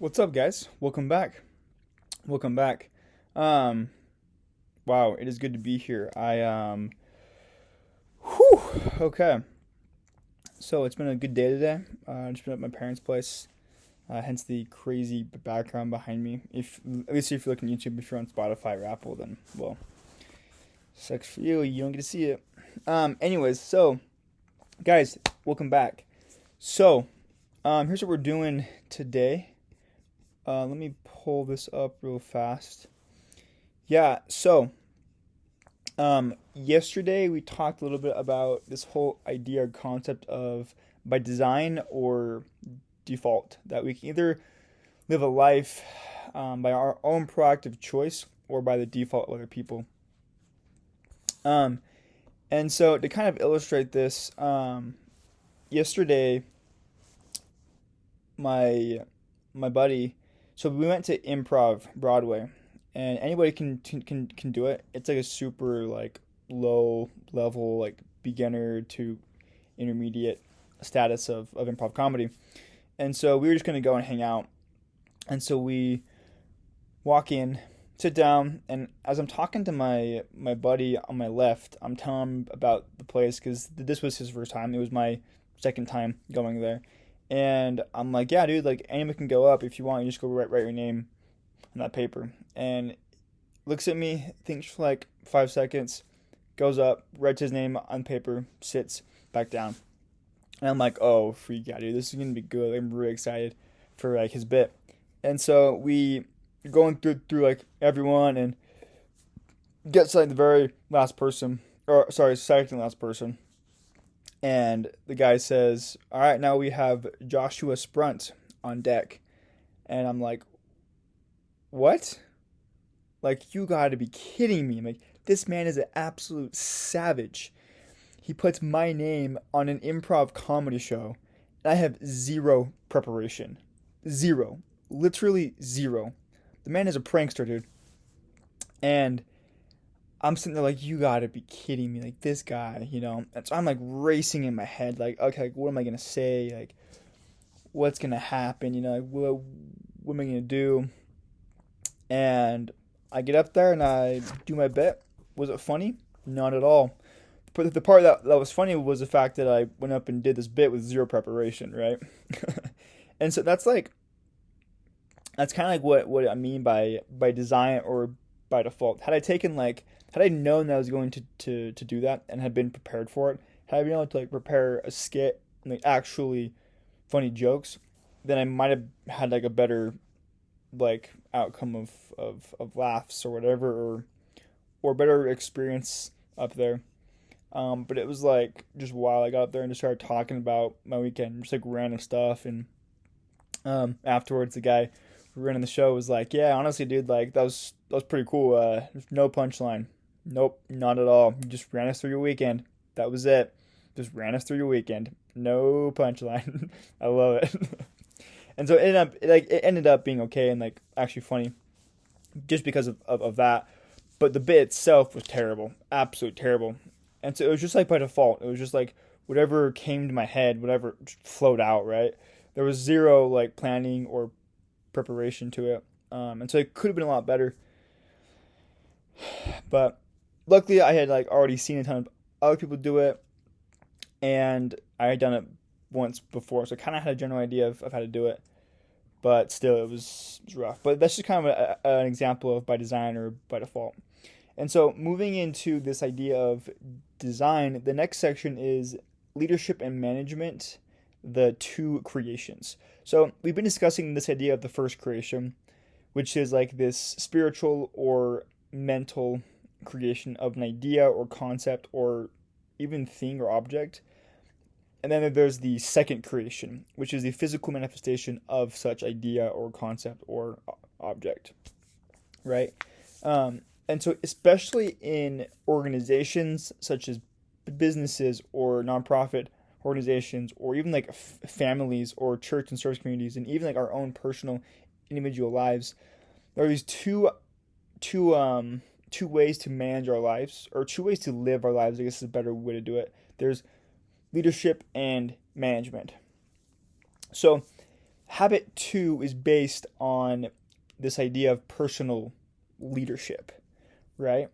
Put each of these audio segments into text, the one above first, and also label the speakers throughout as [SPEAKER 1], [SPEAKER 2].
[SPEAKER 1] What's up, guys? Welcome back. Welcome back. Um, wow, it is good to be here. Whew, okay. So it's been a good day today. Just been at my parents' place. Hence the crazy background behind me. If at least if you're looking at YouTube, if you're on Spotify or Apple, then well, sucks for you. You don't get to see it. Anyways, so guys, welcome back. So, here's what we're doing today. Let me pull this up real fast. Yeah, so yesterday we talked a little bit about this whole idea or concept of by design or default, that we can either live a life by our own proactive choice or by the default of other people. Um, and so to kind of illustrate this, yesterday my my buddy, so we went to Improv Broadway, and anybody can do it. It's like a super like low level, like beginner to intermediate status of improv comedy. And so we were just gonna go and hang out. And so we walk in, sit down, and as I'm talking to my buddy on my left, I'm telling him about the place because this was his first time. It was my second time going there, and I'm like, yeah, dude, like anyone can go up if you want. You just go write your name on that paper. And looks at me, thinks for like 5 seconds, goes up, writes his name on paper, sits back down. And I'm like, oh, freak out, dude. This is gonna be good. I'm really excited for like his bit. And so we going through like everyone and gets like the very last person, or sorry, second last person. And the guy says, "All right, now we have Joshua Sprunt on deck." And I'm like, "What? Like, you gotta be kidding me. Like, this man is an absolute savage. He puts my name on an improv comedy show, and I have zero preparation. Zero. Literally zero. The man is a prankster, dude." And I'm sitting there like, you gotta be kidding me. Like, this guy, you know? And so I'm like racing in my head, like, okay, like, what am I gonna say? Like, what's gonna happen? You know, like, what am I gonna do? And I get up there and I do my bit. Was it funny? Not at all. But the part that was funny was the fact that I went up and did this bit with zero preparation, right? And so that's kind of like what I mean by design or by default. Had I known that I was going to do that and had been prepared for it, had I been able to like prepare a skit and like actually funny jokes, then I might have had like a better like outcome of laughs or whatever, or better experience up there. But it was like just wild. I got up there and just started talking about my weekend, just like random stuff. And afterwards, the guy running the show was like, "Yeah, honestly, dude, like that was pretty cool. There's no punchline. Nope, not at all. You just ran us through your weekend. That was it. Just ran us through your weekend. No punchline." I love it. And so it ended up being okay and like actually funny, just because of that. But the bit itself was terrible, absolute terrible. And so it was just like by default. It was just like whatever came to my head, whatever just flowed out. Right, there was zero like planning or preparation to it. And so it could have been a lot better. But luckily, I had like already seen a ton of other people do it, and I had done it once before, so I kind of had a general idea of how to do it. But still, it was rough. But that's just kind of an example of by design or by default. And so, moving into this idea of design, the next section is leadership and management, the two creations. So, we've been discussing this idea of the first creation, which is like this spiritual or mental creation of an idea or concept or even thing or object. And then there's the second creation, which is the physical manifestation of such idea or concept or object, right? And so, especially in organizations such as businesses or nonprofit organizations, or even like families or church and service communities, and even like our own personal individual lives, there are these two ways to manage our lives, or two ways to live our lives. I guess is a better way to do it. There's leadership and management. So, Habit 2 is based on this idea of personal leadership, right?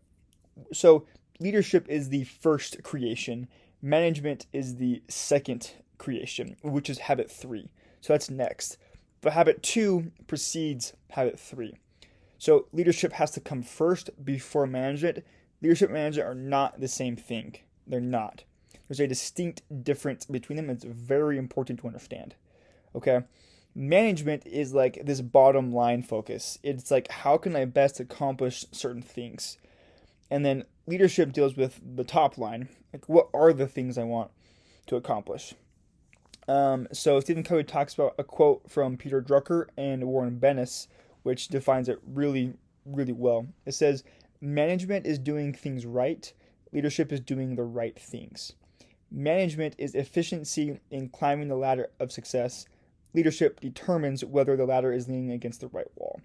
[SPEAKER 1] So leadership is the first creation, management is the second creation, which is habit 3. So that's next. But habit 2 precedes habit 3. So leadership has to come first before management. Leadership and management are not the same thing. They're not. There's a distinct difference between them. It's very important to understand. Okay? Management is like this bottom line focus. It's like, how can I best accomplish certain things? And then leadership deals with the top line. Like, what are the things I want to accomplish? So Stephen Covey talks about a quote from Peter Drucker and Warren Bennis, which defines it really, really well. It says, management is doing things right. Leadership is doing the right things. Management is efficiency in climbing the ladder of success. Leadership determines whether the ladder is leaning against the right wall.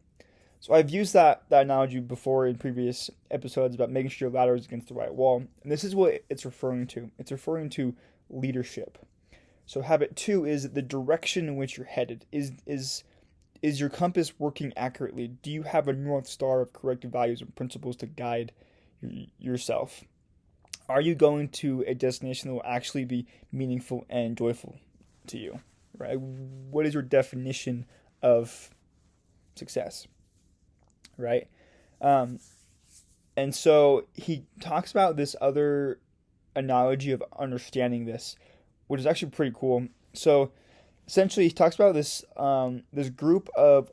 [SPEAKER 1] So I've used that analogy before in previous episodes about making sure your ladder is against the right wall. And this is what it's referring to. It's referring to leadership. So habit 2 is the direction in which you're headed. Is your compass working accurately? Do you have a North Star of correct values and principles to guide yourself? Are you going to a destination that will actually be meaningful and joyful to you? Right? What is your definition of success? Right? And so he talks about this other analogy of understanding this, which is actually pretty cool. So essentially, he talks about this this group of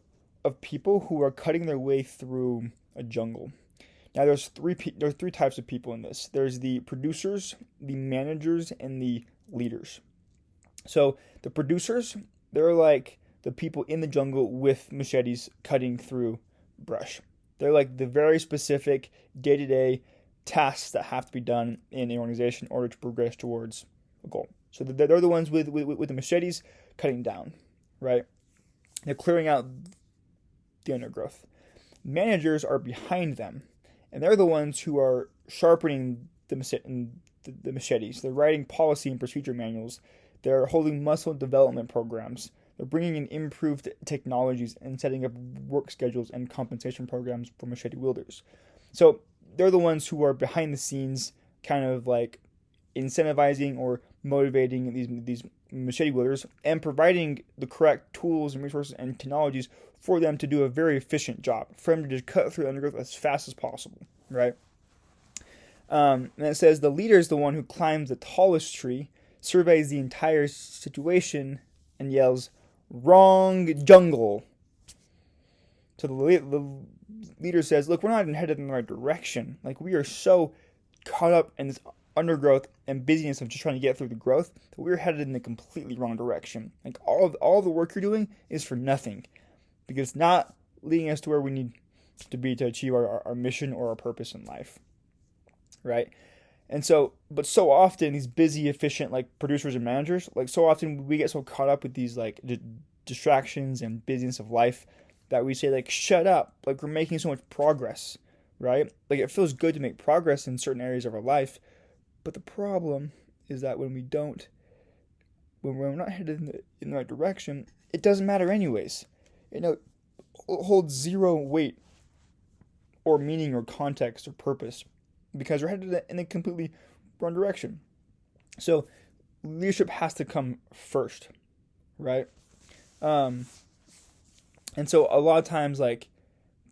[SPEAKER 1] people who are cutting their way through a jungle. Now, there's three types of people in this. There's the producers, the managers, and the leaders. So the producers, they're like the people in the jungle with machetes cutting through brush. They're like the very specific day-to-day tasks that have to be done in an organization in order to progress towards a goal. So they're the ones with the machetes cutting down, right? They're clearing out the undergrowth. Managers are behind them, and they're the ones who are sharpening the machetes. They're writing policy and procedure manuals. They're holding muscle development programs. They're bringing in improved technologies and setting up work schedules and compensation programs for machete wielders. So they're the ones who are behind the scenes, kind of like incentivizing or motivating these machete wielders and providing the correct tools and resources and technologies for them to do a very efficient job, for them to just cut through the undergrowth as fast as possible, right? And it says the leader is the one who climbs the tallest tree, surveys the entire situation, and yells, "Wrong jungle." So the leader says, look, we're not even headed in the right direction. Like, we are so caught up in this undergrowth and busyness of just trying to get through the growth that we're headed in the completely wrong direction. Like, all the work you're doing is for nothing, because it's not leading us to where we need to be to achieve our mission or our purpose in life, right? And so, but so often these busy, efficient, like, producers and managers, like, so often we get so caught up with these, like, distractions and busyness of life that we say, like, shut up, like, we're making so much progress, right? Like, it feels good to make progress in certain areas of our life, but the problem is that when we're not headed in the right direction, it doesn't matter anyways. It holds zero weight or meaning or context or purpose, because we're headed in a completely wrong direction. So leadership has to come first, right? And so a lot of times, like,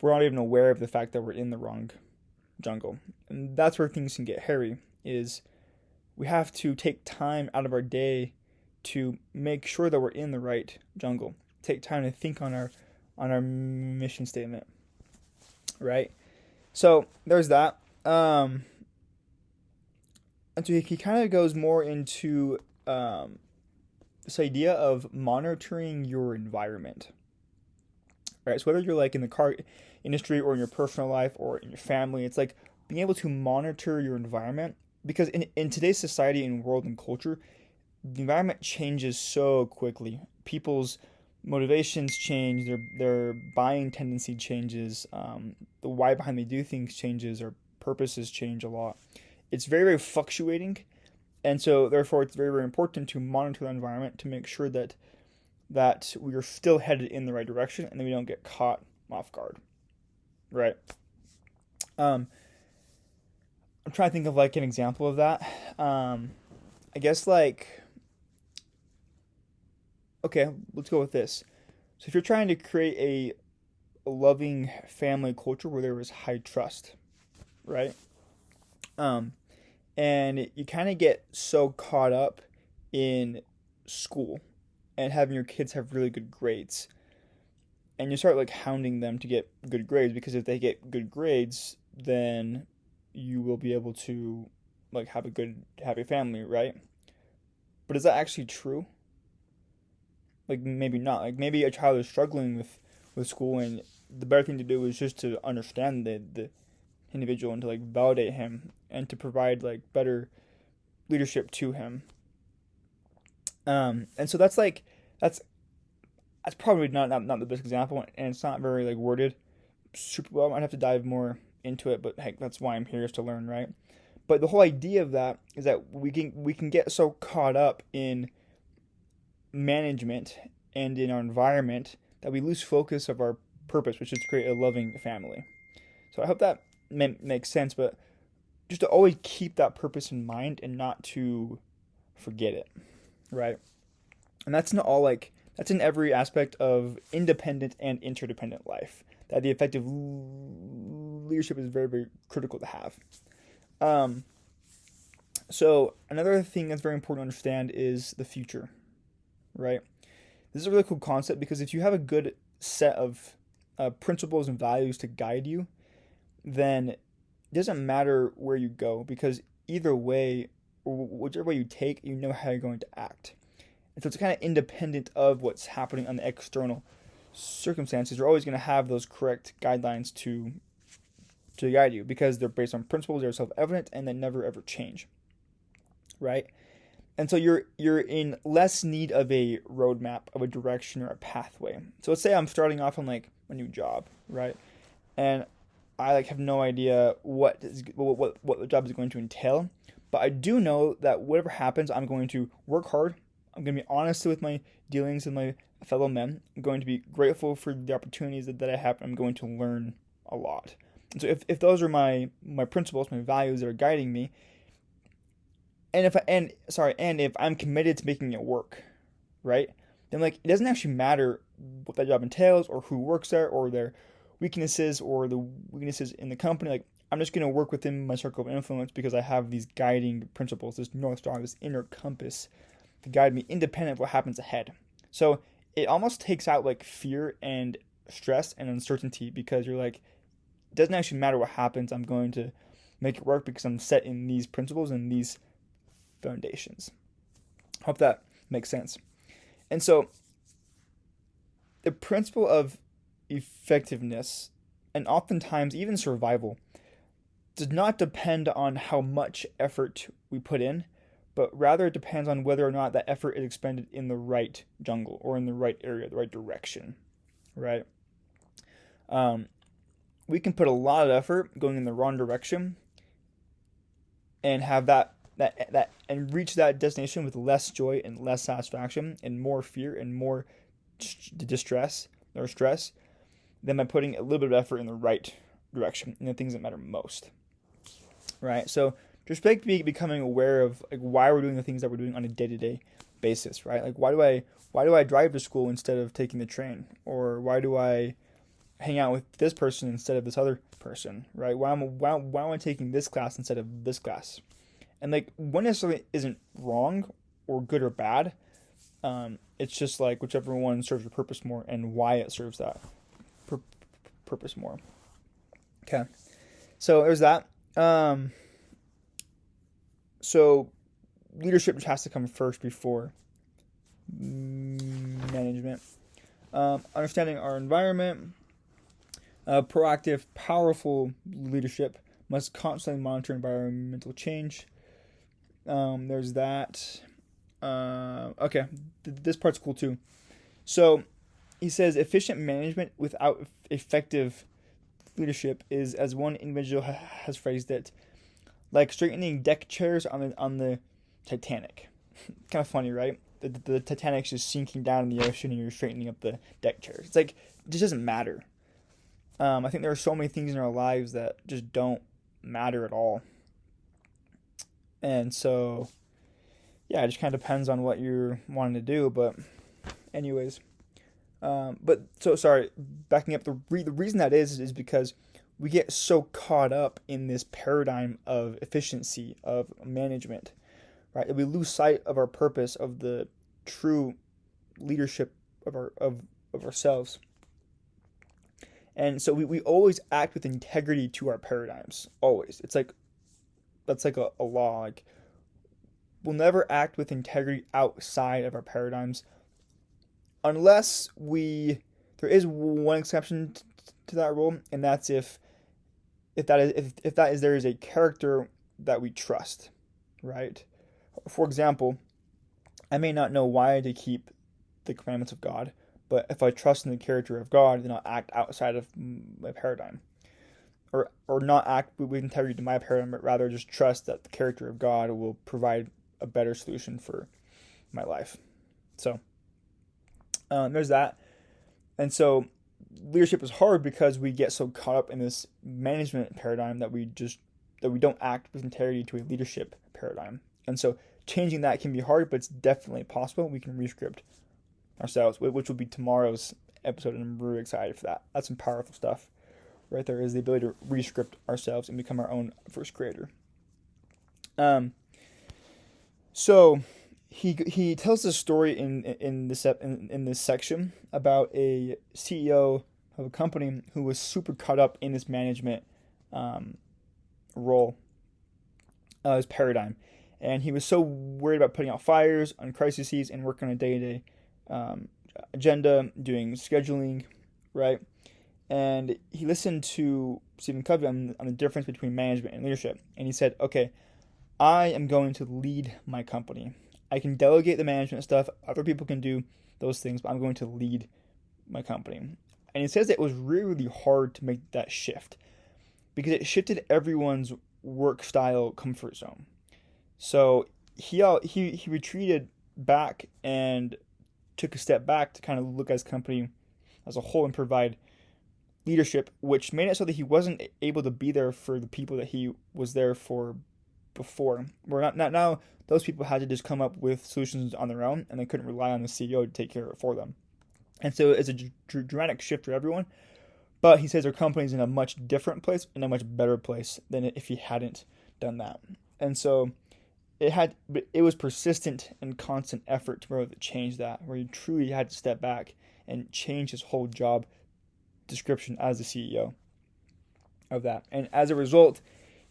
[SPEAKER 1] we're not even aware of the fact that we're in the wrong jungle. And that's where things can get hairy, is we have to take time out of our day to make sure that we're in the right jungle. Take time to think on our mission statement, right? So there's that. And so he kind of goes more into this idea of monitoring your environment, right? So whether you're like in the car industry or in your personal life or in your family, it's like being able to monitor your environment, because in today's society and world and culture, the environment changes so quickly. People's motivations change, their buying tendency changes, the why behind they do things changes, or purposes change a lot. It's very, very fluctuating, and so therefore it's very, very important to monitor the environment to make sure that that we are still headed in the right direction and then we don't get caught off guard, right? I'm trying to think of like an example of that. I guess like, okay, let's go with this. So if you're trying to create a loving family culture where there is high trust, right? Um, and you kind of get so caught up in school and having your kids have really good grades, and you start like hounding them to get good grades because if they get good grades, then you will be able to like have a good happy family, right? But is that actually true? Like maybe not. Like maybe a child is struggling with school, and the better thing to do is just to understand the individual and to like validate him and to provide like better leadership to him. And so that's like that's that's probably not the best example, and it's not very like worded super well. I might have to dive more into it, but heck, that's why I'm here is to learn, right? But the whole idea of that is that we can get so caught up in management and in our environment that we lose focus of our purpose, which is to create a loving family. So I hope that makes sense, but just to always keep that purpose in mind and not to forget it, right? And that's in all like that's in every aspect of independent and interdependent life. That the effective leadership is very, very critical to have. Um, so another thing that's very important to understand is the future, right? This is a really cool concept because if you have a good set of principles and values to guide you, then it doesn't matter where you go because either way, or whichever way you take, you know how you're going to act. And so it's kind of independent of what's happening on the external circumstances. You're always going to have those correct guidelines to guide you because they're based on principles, they're self-evident, and they never ever change, right? And so you're in less need of a roadmap, of a direction or a pathway. So let's say I'm starting off on like a new job, right? And I like have no idea what the job is going to entail, but I do know that whatever happens, I'm going to work hard. I'm going to be honest with my dealings with my fellow men. I'm going to be grateful for the opportunities that I have. I'm going to learn a lot. And so if those are my principles, my values that are guiding me, and if I'm committed to making it work, right? Then like it doesn't actually matter what that job entails or who works there or their weaknesses or the weaknesses in the company. Like I'm just going to work within my circle of influence because I have these guiding principles, this North Star, this inner compass to guide me independent of what happens ahead. So it almost takes out like fear and stress and uncertainty because you're like, it doesn't actually matter what happens. I'm going to make it work because I'm set in these principles and these foundations. Hope that makes sense. And so the principle of effectiveness and oftentimes even survival does not depend on how much effort we put in, but rather it depends on whether or not that effort is expended in the right jungle or in the right area, the right direction, right? We can put a lot of effort going in the wrong direction and have that and reach that destination with less joy and less satisfaction and more fear and more distress or stress than by putting a little bit of effort in the right direction in the things that matter most, right? So just becoming aware of like why we're doing the things that we're doing on a day-to-day basis, right? Like why do I drive to school instead of taking the train, or why do I hang out with this person instead of this other person, right? Why am I taking this class instead of this class? And like one necessarily isn't wrong or good or bad. It's just like whichever one serves your purpose more and why it serves that purpose more. Okay, so there's that. So leadership just has to come first before management. Understanding our environment. Proactive, powerful leadership must constantly monitor environmental change. There's that. Okay, this part's cool too. So he says efficient management without effective leadership is, as one individual has phrased it, like straightening deck chairs on the Titanic. Kind of funny, right? the Titanic's just sinking down in the ocean and you're straightening up the deck chairs. It's like it just doesn't matter. I think there are so many things in our lives that just don't matter at all. And so, yeah, it just kind of depends on what you're wanting to do. But, anyways, sorry, backing up, the reason that is because we get so caught up in this paradigm of efficiency, of management, right? We lose sight of our purpose, of the true leadership of ourselves. And so we always act with integrity to our paradigms. Always. It's like, that's like a law. Like, we'll never act with integrity outside of our paradigms unless there is one exception to that rule, and that's if there is a character that we trust, right? For example, I may not know why to keep the commandments of God, but if I trust in the character of God, then I'll act outside of my paradigm. Or not act with integrity to my paradigm, but rather just trust that the character of God will provide a better solution for my life. So, there's that. And so, leadership is hard because we get so caught up in this management paradigm that we don't act with integrity to a leadership paradigm. And so, changing that can be hard, but it's definitely possible. We can rescript ourselves, which will be tomorrow's episode, and I'm really excited for that. That's some powerful stuff. Right there is the ability to rescript ourselves and become our own first creator. So he tells a story in this section about a CEO of a company who was super caught up in this management role, his paradigm, and he was so worried about putting out fires on crises and working on a day-to-day agenda, doing scheduling, right? And he listened to Stephen Covey on the difference between management and leadership. And he said, okay, I am going to lead my company. I can delegate the management stuff. Other people can do those things, but I'm going to lead my company. And he says that it was really, really hard to make that shift because it shifted everyone's work style comfort zone. So he retreated back and took a step back to kind of look at his company as a whole and provide leadership, which made it so that he wasn't able to be there for the people that he was there for before. Where not now, those people had to just come up with solutions on their own, and they couldn't rely on the CEO to take care of it for them. And so it's a dramatic shift for everyone. But he says our company's in a much different place, in a much better place than if he hadn't done that. And so it was persistent and constant effort to be able to change that, where he truly had to step back and change his whole job description as the CEO of that. And as a result,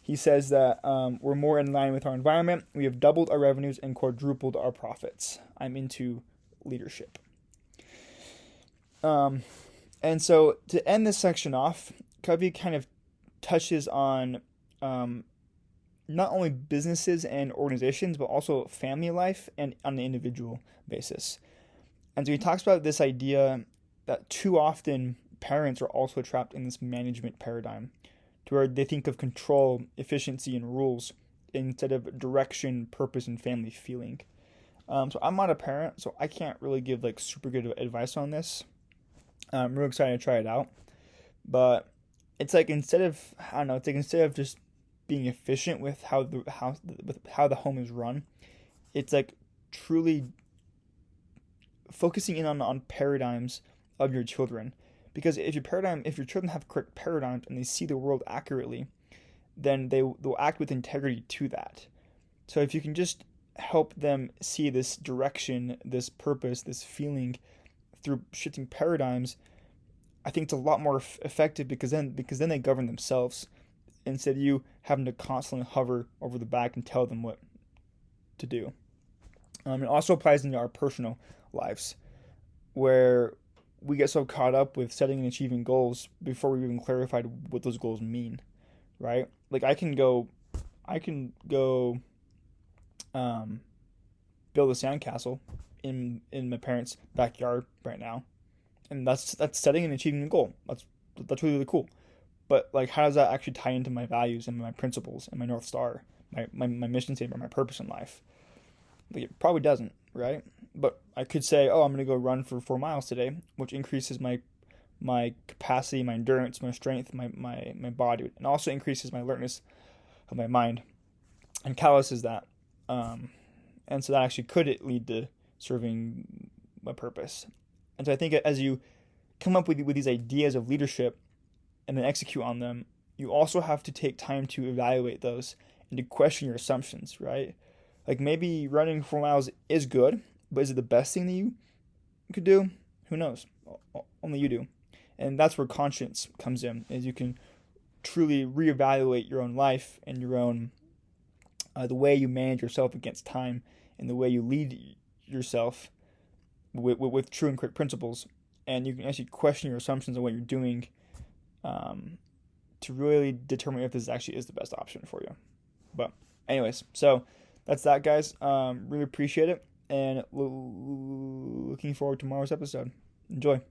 [SPEAKER 1] he says that we're more in line with our environment. We have doubled our revenues and quadrupled our profits. I'm into leadership. And so to end this section off, Covey kind of touches on not only businesses and organizations, but also family life and on an individual basis. And so he talks about this idea that too often parents are also trapped in this management paradigm to where they think of control, efficiency, and rules instead of direction, purpose, and family feeling. So I'm not a parent, so I can't really give like super good advice on this. I'm really excited to try it out. But it's like instead of just being efficient with how the home is run, it's like truly focusing in on paradigms of your children. Because if your children have correct paradigms and they see the world accurately, then they'll act with integrity to that. So if you can just help them see this direction, this purpose, this feeling through shifting paradigms, I think it's a lot more effective because then they govern themselves instead of you having to constantly hover over the back and tell them what to do. It also applies into our personal lives, where we get so caught up with setting and achieving goals before we even clarified what those goals mean, right? Like I can go build a sandcastle in my parents' backyard right now, and that's setting and achieving a goal. That's really, really cool. But like, how does that actually tie into my values and my principles and my North Star, my mission statement, my purpose in life? Like, it probably doesn't, right? But I could say, oh, I'm going to go run for 4 miles today, which increases my capacity, my endurance, my strength, my body, and also increases my alertness of my mind and calluses that. And so that actually could lead to serving my purpose. And so I think as you come up with these ideas of leadership and then execute on them, you also have to take time to evaluate those and to question your assumptions, right? Like maybe running 4 miles is good, but is it the best thing that you could do? Who knows? Only you do. And that's where conscience comes in, is you can truly reevaluate your own life and your own the way you manage yourself against time and the way you lead yourself with true and correct principles. And you can actually question your assumptions on what you're doing to really determine if this actually is the best option for you. But anyways, so that's that, guys. Really appreciate it, and looking forward to tomorrow's episode. Enjoy.